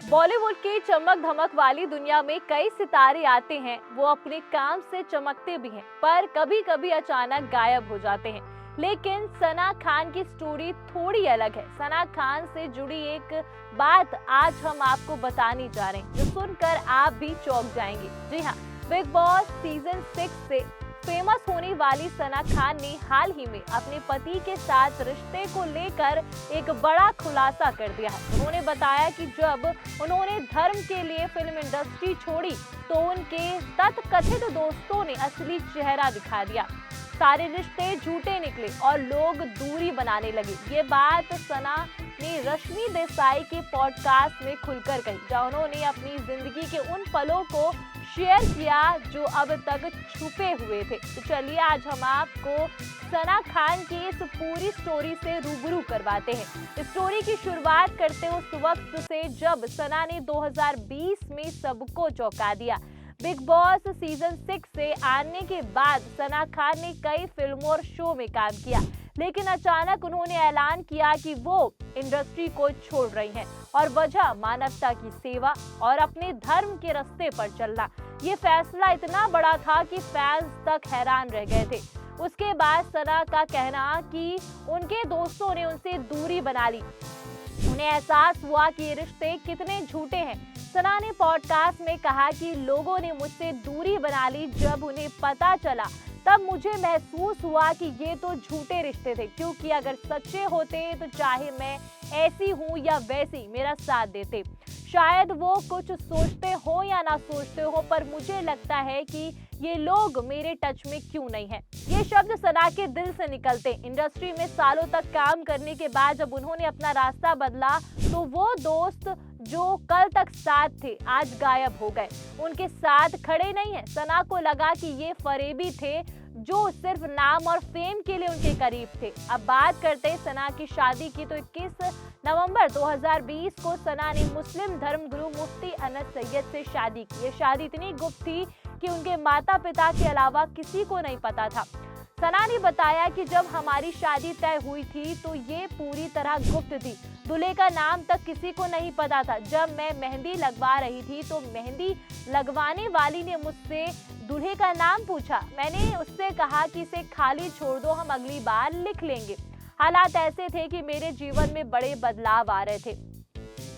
बॉलीवुड की चमक धमक वाली दुनिया में कई सितारे आते हैं। वो अपने काम से चमकते भी हैं, पर कभी कभी अचानक गायब हो जाते हैं। लेकिन सना खान की स्टोरी थोड़ी अलग है। सना खान से जुड़ी एक बात आज हम आपको बताने जा रहे हैं, जो सुनकर आप भी चौंक जाएंगे। जी हाँ, बिग बॉस सीजन 6 से फेमस होने वाली सना खान ने हाल ही में अपने पति के साथ रिश्ते को लेकर एक बड़ा खुलासा कर दिया है। उन्होंने बताया कि जब उन्होंने धर्म के लिए फिल्म इंडस्ट्री छोड़ी तो उनके तथकथित दोस्तों ने असली चेहरा दिखा दिया। सारे रिश्ते झूठे निकले और लोग दूरी बनाने लगे। ये बात सना ने रश्मि देसाई के पॉडकास्ट में खुलकर कही, जहां उन्होंने अपनी जिंदगी के उन पलों को शेयर किया जो अब तक छुपे हुए थे। तो चलिए आज हम आपको सना खान की इस पूरी स्टोरी से रूबरू करवाते हैं। स्टोरी की शुरुआत करते उस वक्त से जब सना ने 2020 में सबको चौंका दिया। बिग बॉस सीजन 6 से आने के बाद सना खान ने कई फिल्मों और शो में काम किया, लेकिन अचानक उन्होंने ऐलान किया कि वो इंडस्ट्री को छोड़ रही हैं और वजह मानवता की सेवा और अपने धर्म के रास्ते पर चलना। ये फैसला इतना बड़ा था कि फैंस तक हैरान रह गए थे। उसके बाद सना का कहना कि उनके दोस्तों ने उनसे दूरी बना ली। उन्हें एहसास हुआ कि ये रिश्ते कितने झूठे हैं। सना ने पॉडकास्ट में कहा कि लोगों ने मुझसे दूरी बना ली। जब उन्हें पता चला तब मुझे महसूस हुआ कि ये तो झूठे रिश्ते थे, क्योंकि अगर सच्चे होते तो चाहे मैं ऐसी हूँ या वैसी मेरा साथ देते। शायद वो कुछ सोचते हो या ना सोचते हो, पर मुझे लगता है कि ये लोग मेरे टच में क्यों नहीं है। ये शब्द सना के दिल से निकलते। इंडस्ट्री में सालों तक काम करने के बाद जब उन्होंने अपना रास्ता बदला तो वो दोस्त जो कल तक साथ थे आज गायब हो गए। उनके साथ खड़े नहीं है। सना को लगा कि ये फरेबी थे जो सिर्फ नाम और फेम के लिए उनके करीब थे। अब बात करते हैं सना की शादी की, तो 21 नवंबर 2020 को सना ने मुस्लिम धर्मगुरु मुफ्ती अनस सैयद से शादी की। ये शादी इतनी गुप्त थी कि उनके माता पिता के अलावा किसी को नहीं पता था। सना ने बताया कि जब हमारी शादी तय हुई थी तो ये पूरी तरह गुप्त थी। दूल्हे का नाम तक किसी को नहीं पता था। जब मैं मेहंदी लगवा रही थी तो मेहंदी लगवाने वाली ने मुझसे दूल्हे का नाम पूछा। मैंने उससे कहा कि इसे खाली छोड़ दो, हम अगली बार लिख लेंगे। हालात ऐसे थे कि मेरे जीवन में बड़े बदलाव आ रहे थे।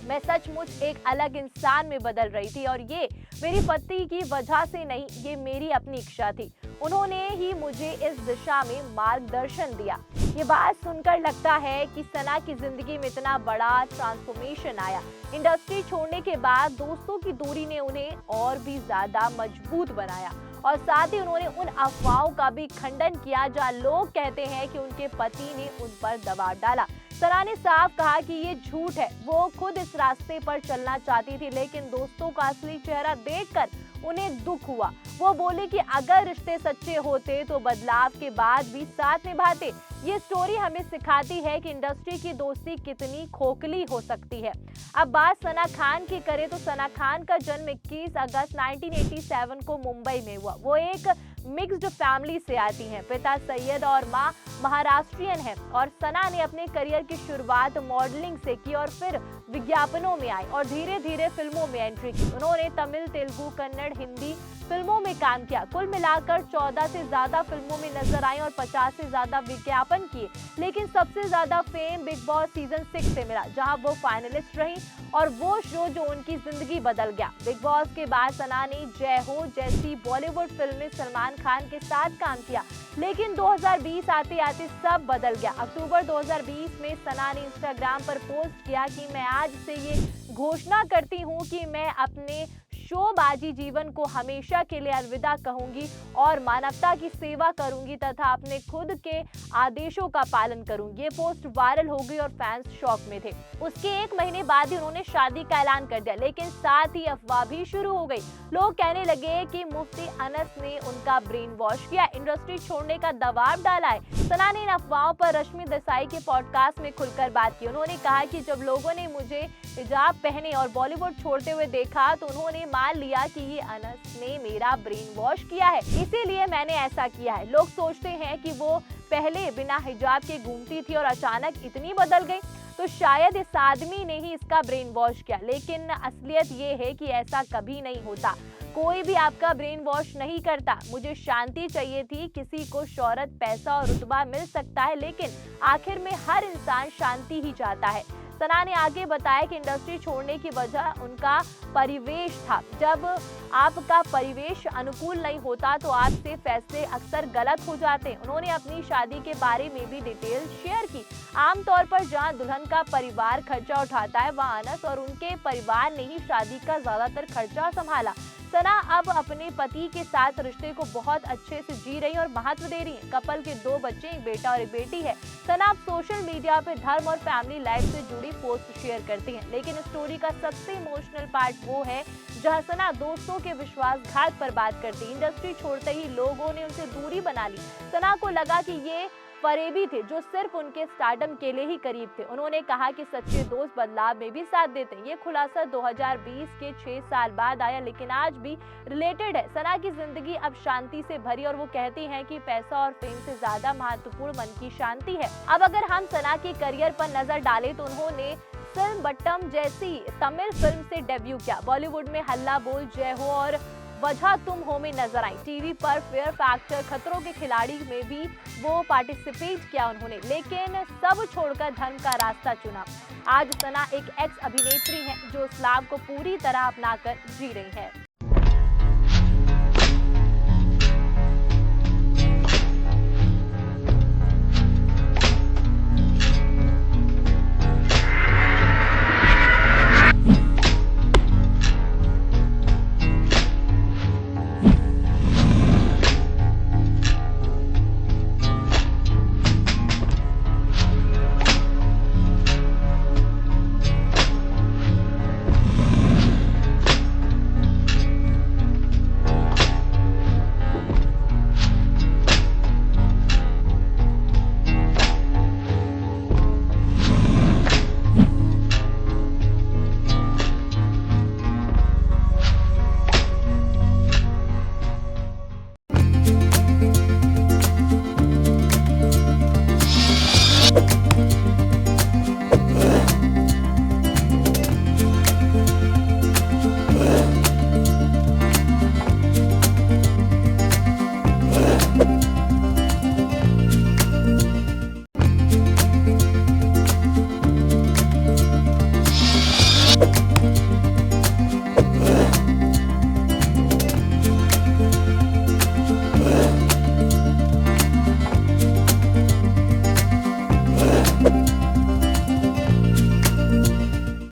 मैं सचमुच एक अलग इंसान में बदल रही थी और ये मेरी पति की वजह से नहीं, ये मेरी अपनी इच्छा थी। उन्होंने ही मुझे इस दिशा में मार्गदर्शन दिया। ये बात सुनकर लगता है कि सना की जिंदगी में इतना बड़ा ट्रांसफॉर्मेशन आया। इंडस्ट्री छोड़ने के बाद दोस्तों की दूरी ने उन्हें और भी ज्यादा मजबूत बनाया और साथ ही उन्होंने उन अफवाहों का भी खंडन किया जहां लोग कहते हैं कि उनके पति ने उन पर दबाव डाला। सना ने साफ कहा कि ये झूठ है। वो खुद इस रास्ते पर चलना चाहती थी, लेकिन दोस्तों का असली चेहरा देखकर उन्हें दुख हुआ। वो बोले कि अगर रिश्ते सच्चे होते तो बदलाव के बाद भी साथ निभाते। ये स्टोरी हमें सिखाती है कि इंडस्ट्री की दोस्ती कितनी खोखली हो सकती है। अब बात सना खान की करें तो सना खान का जन्म 21 अगस्त 1987 को मुंबई में हुआ। वो एक मिक्स्ड फैमिली से आती हैं। पिता सैयद और माँ महाराष्ट्रियन है और सना ने अपने करियर की शुरुआत मॉडलिंग से की और फिर विज्ञापनों में आई और धीरे धीरे फिल्मों में एंट्री की। उन्होंने तमिल, तेलुगु, कन्नड़, हिंदी फिल्मों में काम किया। कुल मिलाकर 14 से ज्यादा फिल्मों में नजर आई और 50 से ज्यादा विज्ञापन किए। लेकिन सबसे ज्यादा फेम बिग बॉस सीजन 6 से मिला, जहां वो फाइनलिस्ट रही और वो शो जो उनकी जिंदगी बदल गया। बिग बॉस के बाद सना ने जय हो जैसी बॉलीवुड फिल्म में सलमान खान के साथ काम किया, लेकिन 2020 आते आते सब बदल गया। अक्टूबर 2020 में सना ने इंस्टाग्राम पर पोस्ट किया कि मैं आज से ये घोषणा करती हूँ कि मैं अपने शोबाजी जीवन को हमेशा के लिए अलविदा कहूंगी और मानवता की सेवा करूंगी तथा अपने खुद के आदेशों का पालन करूंगी। ये पोस्ट वायरल हो गई और फैंस शॉक में थे। उसके एक महीने बाद ही उन्होंने शादी का ऐलान कर दिया, लेकिन साथ ही अफवाह भी शुरू हो गई। लोग कहने लगे कि मुफ्ती अनस ने उनका ब्रेन वॉश किया, इंडस्ट्री छोड़ने का दबाव डाला है। सना ने इन अफवाहों पर रश्मि देसाई के पॉडकास्ट में खुलकर बात की। उन्होंने कहा कि जब लोगों ने मुझे हिजाब पहने और बॉलीवुड छोड़ते हुए देखा तो उन्होंने मान लिया कि ये अनस ने मेरा ब्रेन वॉश किया है, इसीलिए मैंने ऐसा किया है। लोग सोचते हैं कि वो पहले बिना हिजाब के घूमती थी और अचानक इतनी बदल गई। तो शायद इस आदमी ने ही इसका ब्रेन वॉश किया। लेकिन असलियत ये है कि ऐसा कभी नहीं होता। कोई भी आपका ब्रेन वॉश नहीं करता। मुझे शांति चाहिए थी। किसी को शोहरत, पैसा और रुतबा मिल सकता है, लेकिन आखिर में हर इंसान शांति ही चाहता है। सना ने आगे बताया कि इंडस्ट्री छोड़ने की वजह उनका परिवेश था। जब आपका परिवेश अनुकूल नहीं होता तो आपसे फैसले अक्सर गलत हो जाते हैं। उन्होंने अपनी शादी के बारे में भी डिटेल शेयर की। आमतौर पर जहां दुल्हन का परिवार खर्चा उठाता है, वहां अनस और उनके परिवार ने ही शादी का ज्यादातर खर्चा संभाला। सना अब अपने पति के साथ रिश्ते को बहुत अच्छे से जी रही हैं और महत्व दे रही हैं। कपल के 2 बच्चे, एक बेटा और एक बेटी है। सना अब सोशल मीडिया पे धर्म और फैमिली लाइफ से जुड़ी पोस्ट शेयर करती हैं। लेकिन स्टोरी का सबसे इमोशनल पार्ट वो है जहां सना दोस्तों के विश्वासघात पर बात करती है। इंडस्ट्री छोड़ते ही लोगों ने उनसे दूरी बना ली। सना को लगा कि ये फरेबी थे जो सिर्फ उनके स्टारडम के लिए ही करीब थे। उन्होंने कहा कि सच्चे दोस्त बदलाव में भी साथ देते हैं। ये खुलासा 2020 के 6 साल बाद आया, लेकिन आज भी रिलेटेड है। सना की जिंदगी अब शांति से भरी और वो कहती हैं कि पैसा और फेम से ज्यादा महत्वपूर्ण मन की शांति है। अब अगर हम सना के करियर पर नजर डालें तो उन्होंने फिल्म बट्टम जैसी तमिल फिल्म से डेब्यू किया। बॉलीवुड में हल्ला बोल, जय हो और वजह तुम हो में नजर आई। टीवी पर फेयर फैक्टर, खतरों के खिलाड़ी में भी वो पार्टिसिपेट किया उन्होंने, लेकिन सब छोड़कर धर्म का रास्ता चुना। आज सना एक एक्स अभिनेत्री हैं जो इस्लाम को पूरी तरह अपनाकर जी रही है।